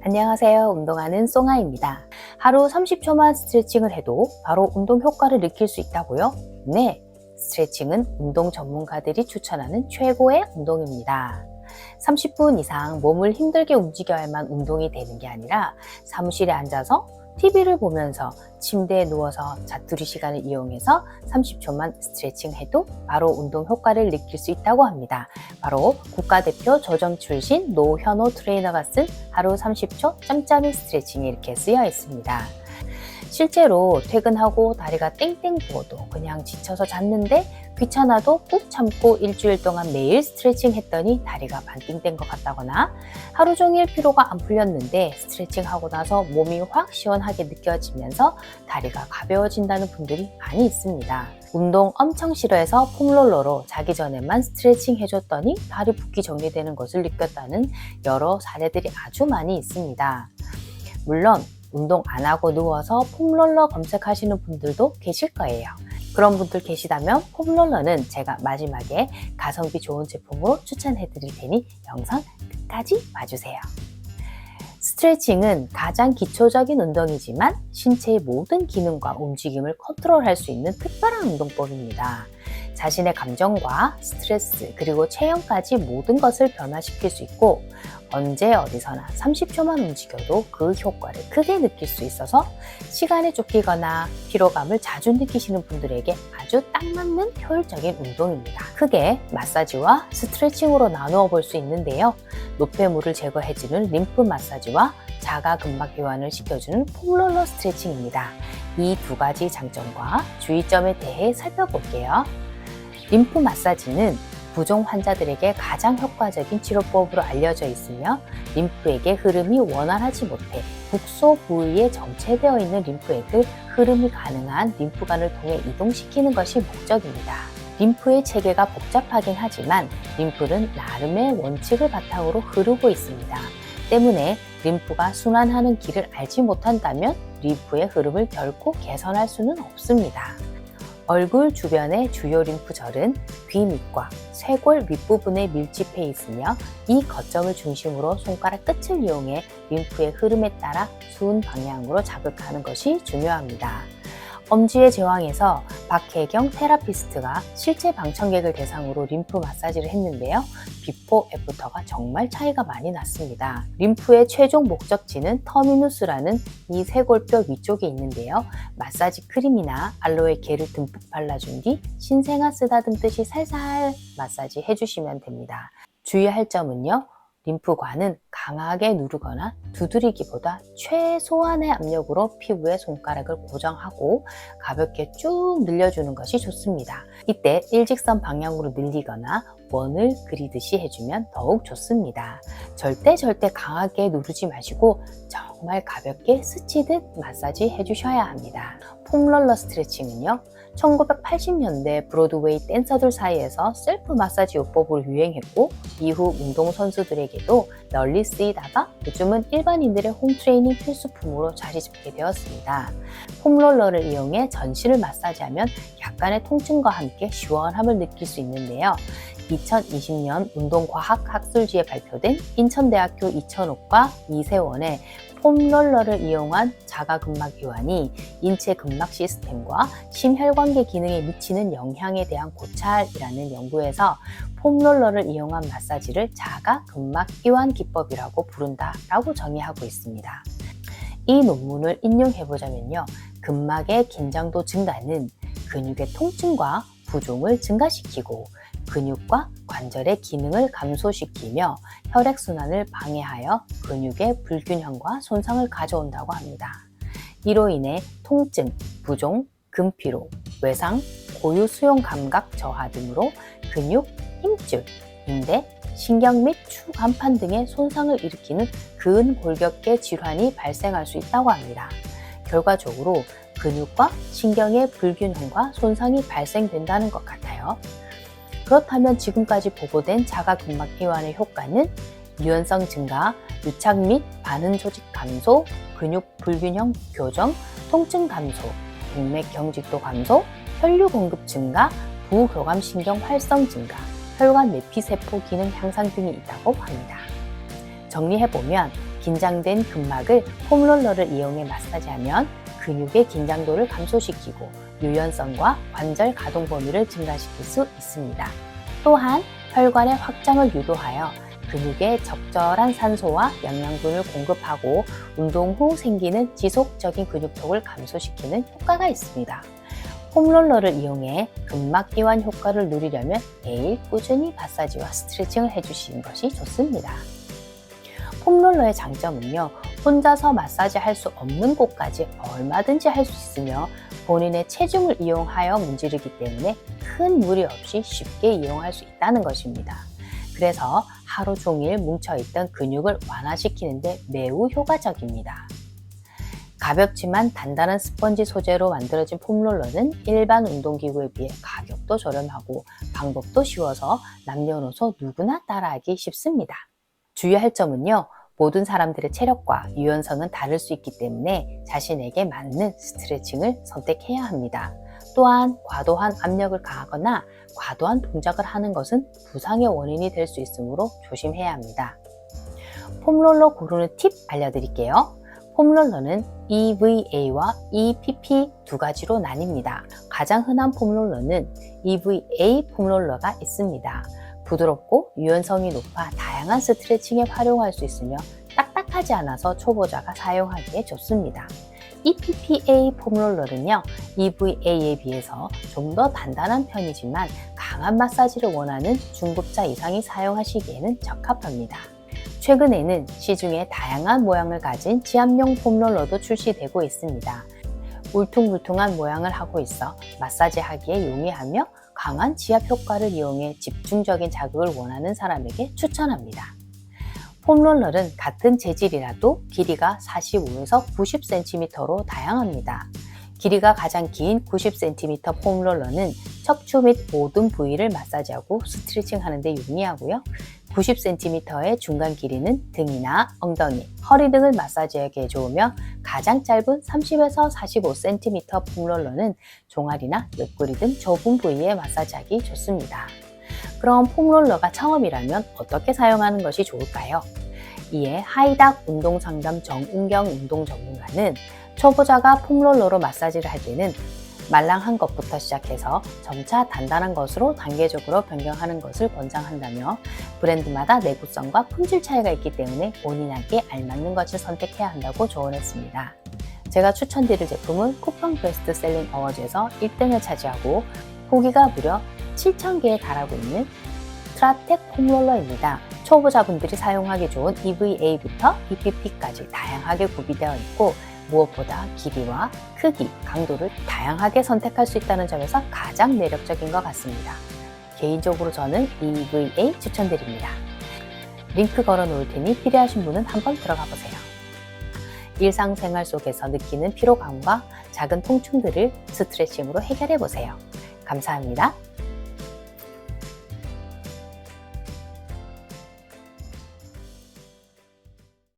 안녕하세요. 운동하는 쏘아입니다. 하루 30초만 스트레칭을 해도 바로 운동 효과를 느낄 수 있다고요? 네, 스트레칭은 운동 전문가들이 추천하는 최고의 운동입니다. 30분 이상 몸을 힘들게 움직여야만 운동이 되는 게 아니라 사무실에 앉아서 TV를 보면서 침대에 누워서 자투리 시간을 이용해서 30초만 스트레칭해도 바로 운동 효과를 느낄 수 있다고 합니다. 바로 국가대표 조정 출신 노현호 트레이너가 쓴 하루 30초 짬짬이 스트레칭이 이렇게 쓰여 있습니다. 실제로 퇴근하고 다리가 땡땡 부어도 그냥 지쳐서 잤는데 귀찮아도 꾹 참고 일주일 동안 매일 스트레칭 했더니 다리가 반띵된 것 같다거나 하루 종일 피로가 안 풀렸는데 스트레칭 하고 나서 몸이 확 시원하게 느껴지면서 다리가 가벼워진다는 분들이 많이 있습니다. 운동 엄청 싫어해서 폼롤러로 자기 전에만 스트레칭 해줬더니 다리 붓기 정리되는 것을 느꼈다는 여러 사례들이 아주 많이 있습니다. 물론 운동 안 하고 누워서 폼롤러 검색하시는 분들도 계실 거예요. 그런 분들 계시다면 폼롤러는 제가 마지막에 가성비 좋은 제품으로 추천해 드릴 테니 영상 끝까지 봐주세요. 스트레칭은 가장 기초적인 운동이지만 신체의 모든 기능과 움직임을 컨트롤할 수 있는 특별한 운동법입니다. 자신의 감정과 스트레스 그리고 체형까지 모든 것을 변화시킬 수 있고 언제 어디서나 30초만 움직여도 그 효과를 크게 느낄 수 있어서 시간에 쫓기거나 피로감을 자주 느끼시는 분들에게 아주 딱 맞는 효율적인 운동입니다. 크게 마사지와 스트레칭으로 나누어 볼 수 있는데요. 노폐물을 제거해주는 림프 마사지와 자가근막 이완을 시켜주는 폼롤러 스트레칭입니다. 이 두 가지 장점과 주의점에 대해 살펴볼게요. 림프 마사지는 부종 환자들에게 가장 효과적인 치료법으로 알려져 있으며 림프액의 흐름이 원활하지 못해 국소 부위에 정체되어 있는 림프액을 흐름이 가능한 림프관을 통해 이동시키는 것이 목적입니다. 림프의 체계가 복잡하긴 하지만 림프는 나름의 원칙을 바탕으로 흐르고 있습니다. 때문에 림프가 순환하는 길을 알지 못한다면 림프의 흐름을 결코 개선할 수는 없습니다. 얼굴 주변의 주요 림프절은 귀 밑과 쇄골 윗부분에 밀집해 있으며 이 거점을 중심으로 손가락 끝을 이용해 림프의 흐름에 따라 수은 방향으로 자극하는 것이 중요합니다. 엄지의 제왕에서 박혜경 테라피스트가 실제 방청객을 대상으로 림프 마사지를 했는데요. 비포 애프터가 정말 차이가 많이 났습니다. 림프의 최종 목적지는 터미누스라는 이 쇄골뼈 위쪽에 있는데요. 마사지 크림이나 알로에 겔을 듬뿍 발라준 뒤 신생아 쓰다듬듯이 살살 마사지 해주시면 됩니다. 주의할 점은요. 림프관은 강하게 누르거나 두드리기보다 최소한의 압력으로 피부에 손가락을 고정하고 가볍게 쭉 늘려주는 것이 좋습니다. 이때 일직선 방향으로 늘리거나 원을 그리듯이 해주면 더욱 좋습니다. 절대 강하게 누르지 마시고 정말 가볍게 스치듯 마사지 해주셔야 합니다. 폼롤러 스트레칭은요. 1980년대 브로드웨이 댄서들 사이에서 셀프 마사지 요법으로 유행했고 이후 운동선수들에게도 널리 쓰이다가 요즘은 일반인들의 홈트레이닝 필수품으로 자리 잡게 되었습니다. 폼롤러를 이용해 전신을 마사지하면 약간의 통증과 함께 시원함을 느낄 수 있는데요. 2020년 운동과학학술지에 발표된 인천대학교 이천옥과 이세원의 폼롤러를 이용한 자가근막 이완이 인체 근막 시스템과 심혈관계 기능에 미치는 영향에 대한 고찰이라는 연구에서 폼롤러를 이용한 마사지를 자가근막 이완 기법이라고 부른다라고 정의하고 있습니다. 이 논문을 인용해보자면요. 근막의 긴장도 증가는 근육의 통증과 부종을 증가시키고 근육과 관절의 기능을 감소시키며 혈액순환을 방해하여 근육의 불균형과 손상을 가져온다고 합니다. 이로 인해 통증, 부종, 근피로, 외상, 고유 수용 감각 저하 등으로 근육, 힘줄, 인대, 신경 및 추 간판 등의 손상을 일으키는 근골격계 질환이 발생할 수 있다고 합니다. 결과적으로 근육과 신경의 불균형과 손상이 발생된다는 것 같아요. 그렇다면 지금까지 보고된 자가근막 이완의 효과는 유연성 증가, 유착 및 반응 조직 감소, 근육 불균형 교정, 통증 감소, 동맥 경직도 감소, 혈류 공급 증가, 부교감신경 활성 증가, 혈관 내피세포 기능 향상 등이 있다고 합니다. 정리해보면 긴장된 근막을 폼롤러를 이용해 마사지하면 근육의 긴장도를 감소시키고 유연성과 관절 가동 범위를 증가시킬 수 있습니다. 또한 혈관의 확장을 유도하여 근육에 적절한 산소와 영양분을 공급하고 운동 후 생기는 지속적인 근육통을 감소시키는 효과가 있습니다. 폼롤러를 이용해 근막 이완 효과를 누리려면 매일 꾸준히 마사지와 스트레칭을 해주시는 것이 좋습니다. 폼롤러의 장점은요, 혼자서 마사지 할 수 없는 곳까지 얼마든지 할 수 있으며 본인의 체중을 이용하여 문지르기 때문에 큰 무리 없이 쉽게 이용할 수 있다는 것입니다. 그래서 하루 종일 뭉쳐있던 근육을 완화시키는 데 매우 효과적입니다. 가볍지만 단단한 스펀지 소재로 만들어진 폼롤러는 일반 운동기구에 비해 가격도 저렴하고 방법도 쉬워서 남녀노소 누구나 따라하기 쉽습니다. 주의할 점은요, 모든 사람들의 체력과 유연성은 다를 수 있기 때문에 자신에게 맞는 스트레칭을 선택해야 합니다. 또한 과도한 압력을 가하거나 과도한 동작을 하는 것은 부상의 원인이 될 수 있으므로 조심해야 합니다. 폼롤러 고르는 팁 알려드릴게요. 폼롤러는 EVA와 EPP 두 가지로 나뉩니다. 가장 흔한 폼롤러는 EVA 폼롤러가 있습니다. 부드럽고 유연성이 높아 다양한 스트레칭에 활용할 수 있으며 딱딱하지 않아서 초보자가 사용하기에 좋습니다. EPPA 폼롤러는요, EVA에 비해서 좀 더 단단한 편이지만 강한 마사지를 원하는 중급자 이상이 사용하시기에는 적합합니다. 최근에는 시중에 다양한 모양을 가진 지압용 폼롤러도 출시되고 있습니다. 울퉁불퉁한 모양을 하고 있어 마사지하기에 용이하며 강한 지압 효과를 이용해 집중적인 자극을 원하는 사람에게 추천합니다. 폼롤러는 같은 재질이라도 길이가 45에서 90cm로 다양합니다. 길이가 가장 긴 90cm 폼롤러는 척추 및 모든 부위를 마사지하고 스트레칭하는 데 용이하고요. 90cm의 중간 길이는 등이나 엉덩이, 허리 등을 마사지하기에 좋으며 가장 짧은 30에서 45cm 폼롤러는 종아리나 옆구리 등 좁은 부위에 마사지하기 좋습니다. 그럼 폼롤러가 처음이라면 어떻게 사용하는 것이 좋을까요? 이에 하이닥 운동상담 정은경 운동전문가는 초보자가 폼롤러로 마사지를 할 때는 말랑한 것부터 시작해서 점차 단단한 것으로 단계적으로 변경하는 것을 권장한다며 브랜드마다 내구성과 품질 차이가 있기 때문에 본인에게 알맞는 것을 선택해야 한다고 조언했습니다. 제가 추천드릴 제품은 쿠팡 베스트셀링 어워즈에서 1등을 차지하고 후기가 무려 7,000개에 달하고 있는 트라텍 폼롤러입니다. 초보자분들이 사용하기 좋은 EVA부터 EPP까지 다양하게 구비되어 있고 무엇보다 길이와 크기, 강도를 다양하게 선택할 수 있다는 점에서 가장 매력적인 것 같습니다. 개인적으로 저는 EVA 추천드립니다. 링크 걸어 놓을 테니 필요하신 분은 한번 들어가 보세요. 일상생활 속에서 느끼는 피로감과 작은 통증들을 스트레칭으로 해결해 보세요. 감사합니다.